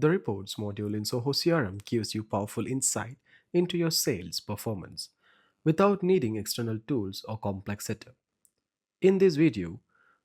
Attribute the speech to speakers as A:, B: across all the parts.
A: The reports module in Zoho CRM gives you powerful insight into your sales performance without needing external tools or complex setup. In this video,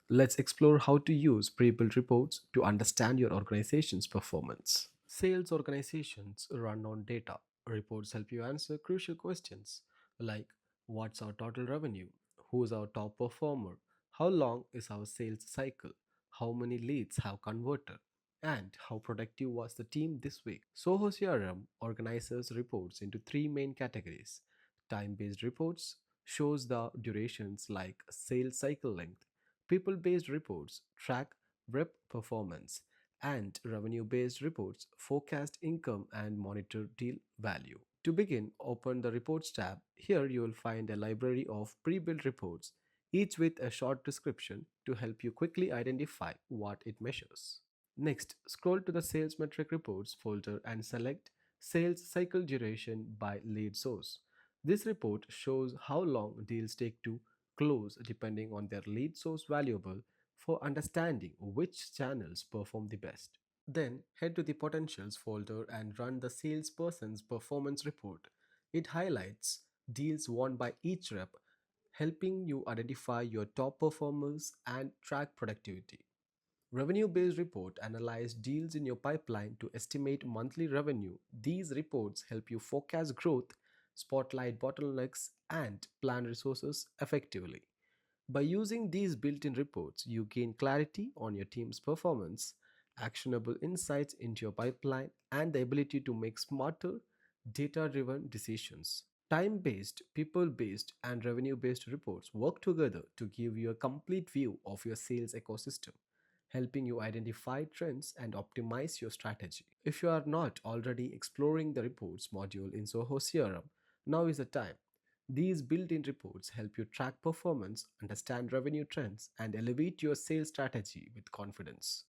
A: let's explore how to use pre-built reports to understand your organization's performance. Sales organizations run on data. Reports help you answer crucial questions like what's our total revenue, who's our top performer, how long is our sales cycle, how many leads have converted, and how productive was the team this week. Soho CRM organizes reports into three main categories. Time-based reports shows the durations like sales cycle length. People-based reports track rep performance, and revenue-based reports forecast income and monitor deal value. To begin, open the Reports tab. Here you will find a library of pre-built reports, each with a short description to help you quickly identify what it measures. Next, scroll to the Sales Metric Reports folder and select Sales Cycle Duration by Lead Source. This report shows how long deals take to close depending on their lead source valuable for understanding which channels perform the best. Then head to the Potentials folder and run the Salesperson's Performance Report. It highlights deals won by each rep, helping you identify your top performers and track productivity. Revenue based report analyze deals in your pipeline to estimate monthly revenue. These reports help you forecast growth, spotlight bottlenecks, and plan resources effectively. By using these built in reports, you gain clarity on your team's performance, actionable insights into your pipeline, and the ability to make smarter, data driven decisions. Time based, people based, and revenue based reports work together to give you a complete view of your sales ecosystem, helping you identify trends and optimize your strategy. If you are not already exploring the reports module in Zoho CRM, now is the time. These built in reports help you track performance, understand revenue trends, and elevate your sales strategy with confidence.